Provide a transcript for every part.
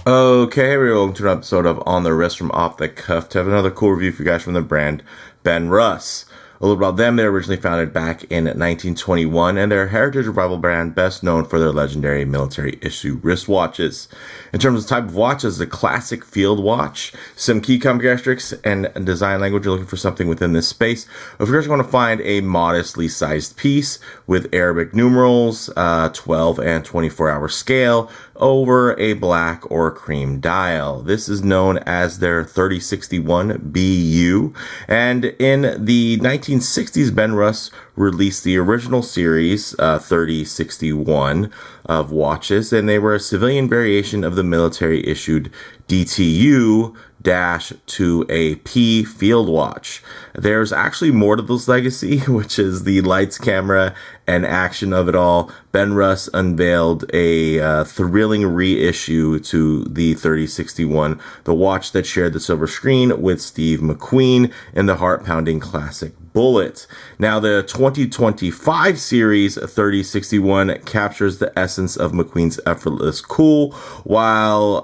Okay, everyone, welcome to an episode of On the Wrist from Off the Cuff to have another cool review for you guys from the brand Benrus. A little about them: they were originally founded back in 1921, and they're a heritage revival brand best known for their legendary military issue wristwatches. In terms of type of watch, it's a classic field watch. Some key characteristics and design language, you're looking for something within this space. Of course, you want to find a modestly sized piece with Arabic numerals, 12 and 24-hour scale, over a black or cream dial. This is known as their 3061 BU, and in the 1960s, Benrus released the original series 3061 of watches, and they were a civilian variation of the military issued DTU-2AP field watch. There's actually more to this legacy, which is the lights, camera, and action of it all. Benrus unveiled a thrilling reissue to the 3061, the watch that shared the silver screen with Steve McQueen in the heart-pounding classic Bullet. Now, the 2025 series 3061 captures the essence of McQueen's effortless cool while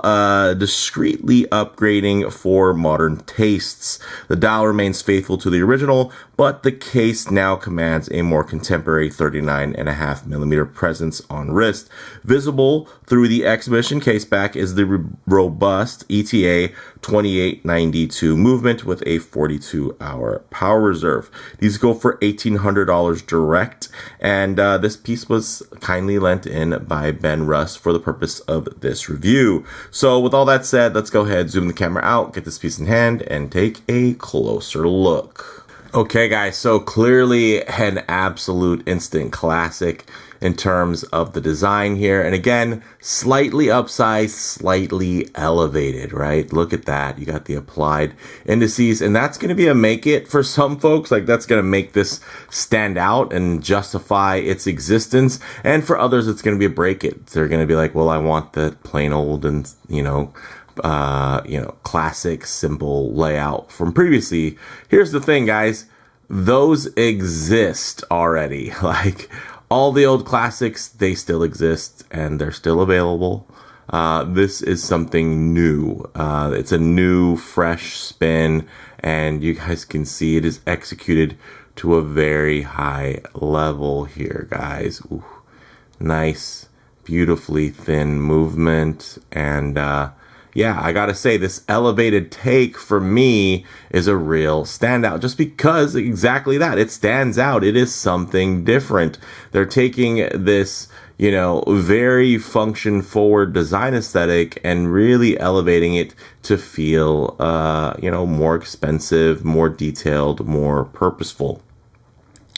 discreetly upgrading for modern tastes. The dial remains faithful to the original, but the case now commands a more contemporary 39.5mm presence on wrist. Visible through the exhibition caseback is the robust ETA 2892 movement with a 42-hour power reserve. These go for $1,800 direct, and this piece was kindly lent in by Benrus for the purpose of this review. So with all that said, let's go ahead, zoom the camera out, get this piece in hand, and take a closer look. Okay, guys, so clearly an absolute instant classic in terms of the design here. And again, slightly upsized, slightly elevated, right? Look at that. You got the applied indices, and that's going to be a make it for some folks. Like, that's going to make this stand out and justify its existence. And for others, it's going to be a break it. They're going to be like, well, I want the plain old and, classic, simple layout from previously. Here's the thing, guys. Those exist already. Like, all the old classics, they still exist and they're still available. This is something new. It's a new, fresh spin, and you guys can see it is executed to a very high level here, guys. Ooh, nice, beautifully thin movement, and yeah, I gotta say, this elevated take for me is a real standout, just because exactly that. It stands out. It is something different. They're taking this, very function forward design aesthetic and really elevating it to feel, more expensive, more detailed, more purposeful.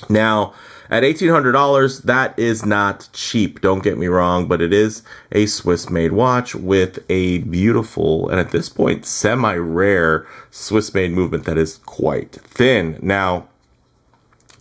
Now, at $1,800, that is not cheap, don't get me wrong, but it is a Swiss-made watch with a beautiful, and at this point, semi-rare Swiss-made movement that is quite thin. Now,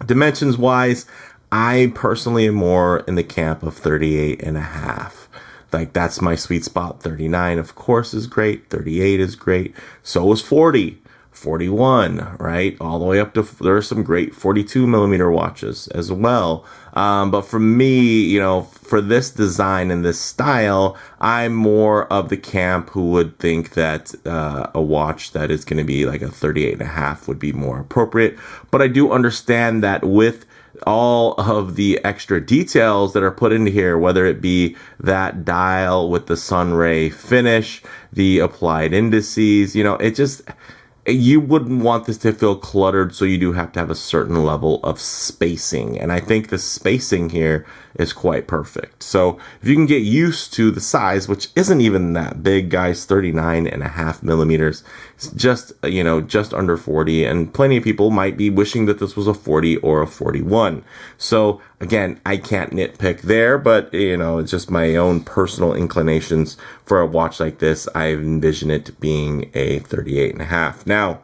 dimensions-wise, I personally am more in the camp of 38.5. Like, that's my sweet spot. 39, of course, is great. 38 is great. So is 40. 41, right? All the way up to, there are some great 42mm watches as well. But for me, for this design and this style, I'm more of the camp who would think that a watch that is going to be like a 38.5 would be more appropriate. But I do understand that with all of the extra details that are put into here, whether it be that dial with the sunray finish, the applied indices, it just, you wouldn't want this to feel cluttered, so you do have to have a certain level of spacing. And I think the spacing here is quite perfect. So if you can get used to the size, which isn't even that big, guys, 39.5mm, it's just, just under 40. And plenty of people might be wishing that this was a 40 or a 41. So again, I can't nitpick there, but it's just my own personal inclinations for a watch like this. I envision it being a 38.5. Now,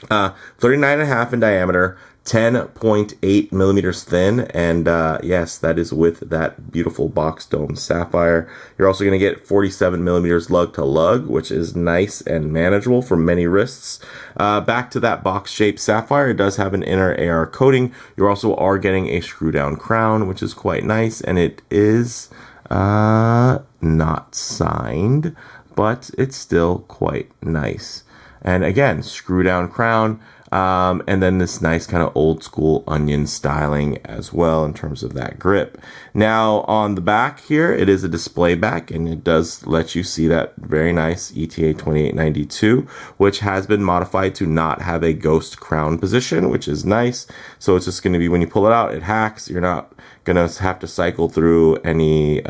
39.5 in diameter, 10.8 millimeters thin, and yes, that is with that beautiful box dome sapphire. You're also going to get 47 millimeters lug to lug, which is nice and manageable for many wrists. Back to that box shaped sapphire, it does have an inner AR coating. You also are getting a screw down crown, which is quite nice, and it is not signed, but it's still quite nice. And again, screw down crown, and then this nice kind of old school onion styling as well in terms of that grip. Now on the back here, it is a display back, and it does let you see that very nice ETA 2892, which has been modified to not have a ghost crown position, which is nice. So it's just going to be, when you pull it out, it hacks. You're not going to have to cycle through any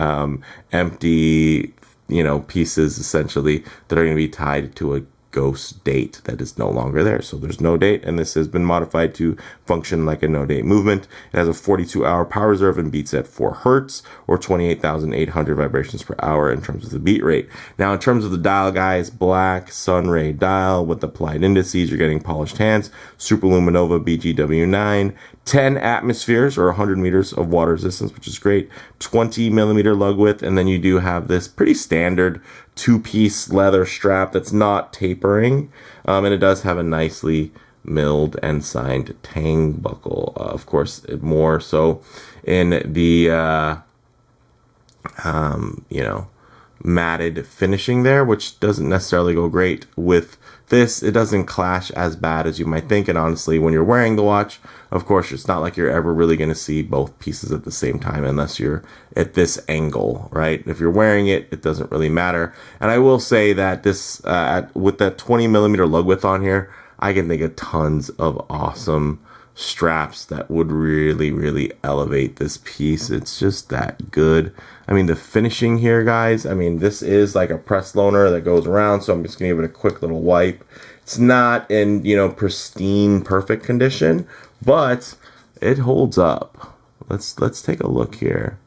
empty, pieces essentially that are going to be tied to a ghost date that is no longer there. So there's no date, and this has been modified to function like a no date movement. It has a 42-hour power reserve and beats at 4 hertz or 28,800 vibrations per hour in terms of the beat rate. Now in terms of the dial, guys, black Sunray dial with applied indices. You're getting polished hands, Superluminova BGW9, 10 atmospheres or 100 meters of water resistance, which is great, 20 millimeter lug width, and then you do have this pretty standard 2-piece leather strap that's not tapering, and it does have a nicely milled and signed tang buckle, of course more so in the matted finishing there, which doesn't necessarily go great with this. It doesn't clash as bad as you might think, and honestly, when you're wearing the watch, of course, it's not like you're ever really going to see both pieces at the same time unless you're at this angle, right? If you're wearing it, it doesn't really matter. And I will say that this, with that 20 millimeter lug width on here, I can think of tons of awesome straps that would really, really elevate this piece. It's just that good. I mean, the finishing here, guys, I mean, this is like a press loaner that goes around, so I'm just gonna give it a quick little wipe. It's not in, pristine, perfect condition, but it holds up. Let's take a look here.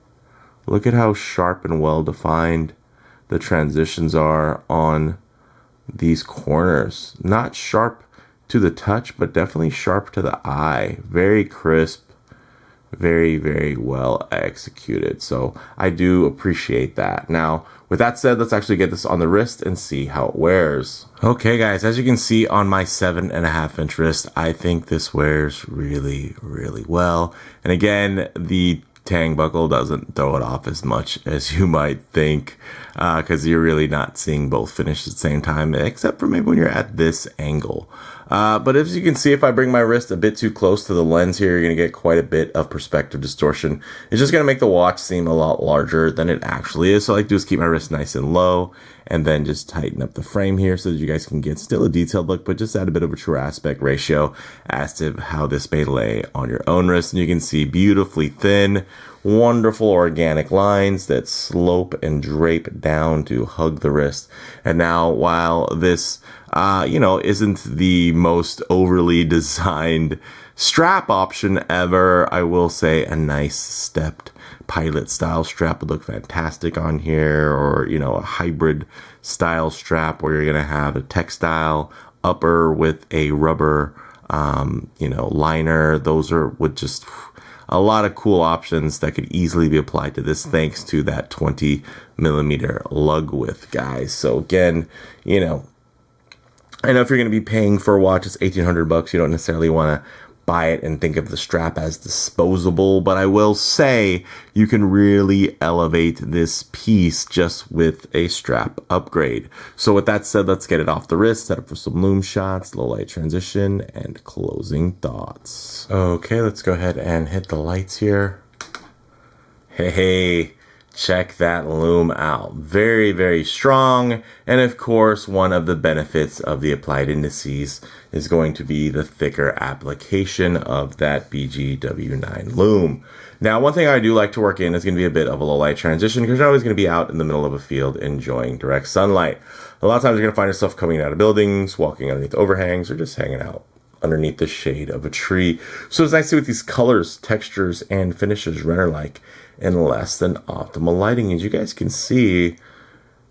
Look at how sharp and well defined the transitions are on these corners. Not sharp to the touch, but definitely sharp to the eye. Very crisp, very, very well executed. So I do appreciate that. Now, with that said, let's actually get this on the wrist and see how it wears. Okay, guys, as you can see on my 7.5-inch wrist, I think this wears really, really well. And again, the tang buckle doesn't throw it off as much as you might think, because you're really not seeing both finish at the same time, except for maybe when you're at this angle. But as you can see, if I bring my wrist a bit too close to the lens here, you're going to get quite a bit of perspective distortion. It's just going to make the watch seem a lot larger than it actually is. So all I like to do is keep my wrist nice and low, and then just tighten up the frame here so that you guys can get still a detailed look, but just add a bit of a true aspect ratio as to how this may lay on your own wrist. And you can see beautifully thin, wonderful organic lines that slope and drape down to hug the wrist. And now, while this isn't the most overly designed strap option ever, I will say a nice stepped pilot style strap would look fantastic on here, or a hybrid style strap where you're going to have a textile upper with a rubber liner. Those are with just a lot of cool options that could easily be applied to this, thanks to that 20 millimeter lug width, guys. So again, I know if you're going to be paying for a watch, it's $1,800. You don't necessarily want to buy it and think of the strap as disposable, but I will say you can really elevate this piece just with a strap upgrade. So with that said, let's get it off the wrist, set up for some Lume shots, low light transition, and closing thoughts. Okay, let's go ahead and hit the lights here. Hey, check that Lume out. Very, very strong. And of course, one of the benefits of the applied indices is going to be the thicker application of that BGW9 Lume. Now, one thing I do like to work in is going to be a bit of a low light transition, because you're always going to be out in the middle of a field enjoying direct sunlight. A lot of times you're going to find yourself coming out of buildings, walking underneath overhangs, or just hanging out underneath the shade of a tree. So it's nice to see what these colors, textures, and finishes render like in less than optimal lighting. As you guys can see,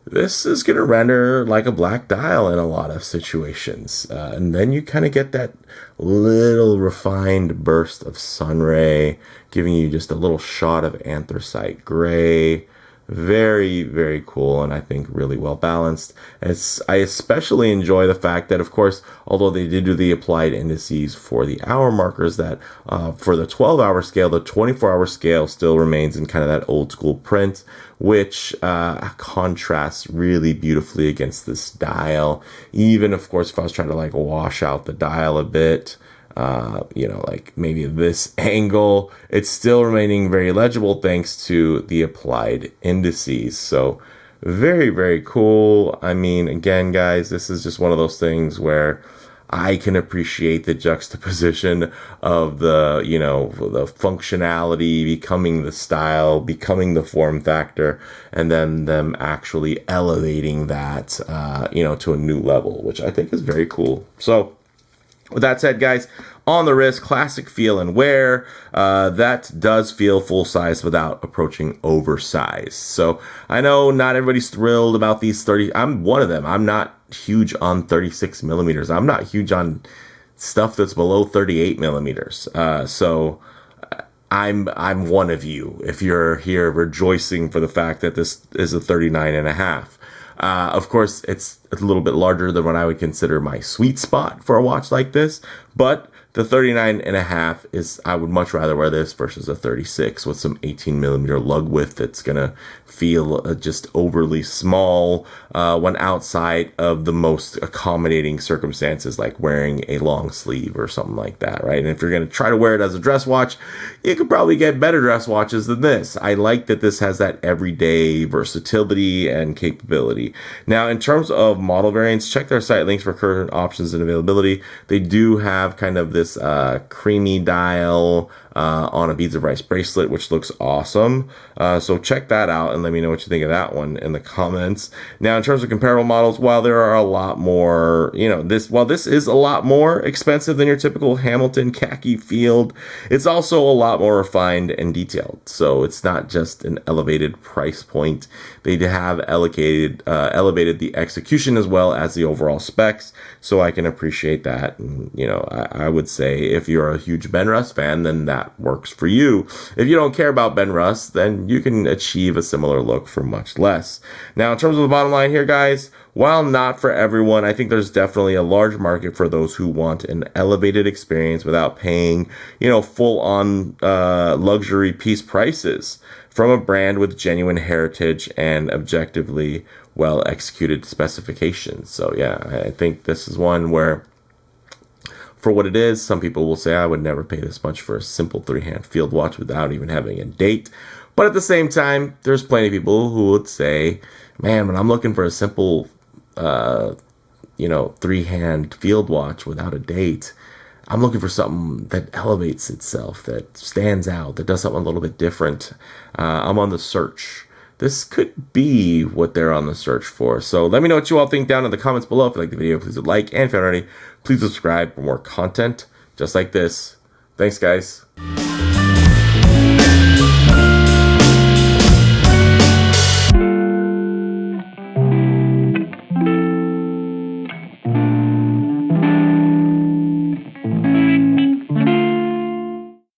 this is going to render like a black dial in a lot of situations. And then you kind of get that little refined burst of sun ray, giving you just a little shot of anthracite gray. Very, very cool, and I think really well balanced. I especially enjoy the fact that, of course, although they did do the applied indices for the hour markers, that for the 12-hour scale, the 24-hour scale still remains in kind of that old school print, which contrasts really beautifully against this dial. Even, of course, if I was trying to like wash out the dial a bit, like maybe this angle, it's still remaining very legible thanks to the applied indices. So very, very cool. I mean, again, guys, this is just one of those things where I can appreciate the juxtaposition of the functionality becoming the style, becoming the form factor, and then them actually elevating that, to a new level, which I think is very cool. So, with that said, guys, on the wrist, classic feel and wear. That does feel full size without approaching oversized. So I know not everybody's thrilled about these 30. I'm one of them. I'm not huge on 36 millimeters. I'm not huge on stuff that's below 38 millimeters. So I'm one of you if you're here rejoicing for the fact that this is a 39 and a half. Of course, it's a little bit larger than what I would consider my sweet spot for a watch like this, but the 39 and a half is, I would much rather wear this versus a 36 with some 18 millimeter lug width that's going to feel just overly small when outside of the most accommodating circumstances, like wearing a long sleeve or something like that, right? And if you're going to try to wear it as a dress watch, you could probably get better dress watches than this. I like that this has that everyday versatility and capability. Now, in terms of model variants, check their site links for current options and availability. They do have kind of this creamy dial on a beads of rice bracelet, which looks awesome. So check that out and let me know what you think of that one in the comments. Now, in terms of comparable models, while there are a lot more, this is a lot more expensive than your typical Hamilton Khaki Field, it's also a lot more refined and detailed. So it's not just an elevated price point. They have elevated the execution as well as the overall specs. So I can appreciate that. And, I would say if you're a huge Benrus fan, then that works for you. If you don't care about Benrus, then you can achieve a similar look for much less. Now, in terms of the bottom line here, guys, while not for everyone, I think there's definitely a large market for those who want an elevated experience without paying, full-on luxury piece prices from a brand with genuine heritage and objectively well-executed specifications. So yeah, I think this is one where, for what it is, some people will say I would never pay this much for a simple 3-hand field watch without even having a date. But at the same time, there's plenty of people who would say, man, when I'm looking for a simple 3-hand field watch without a date, I'm looking for something that elevates itself, that stands out, that does something a little bit different. I'm on the search. This could be what they're on the search for. So let me know what you all think down in the comments below. If you like the video, please like, and if you're not already, please subscribe for more content just like this. Thanks, guys.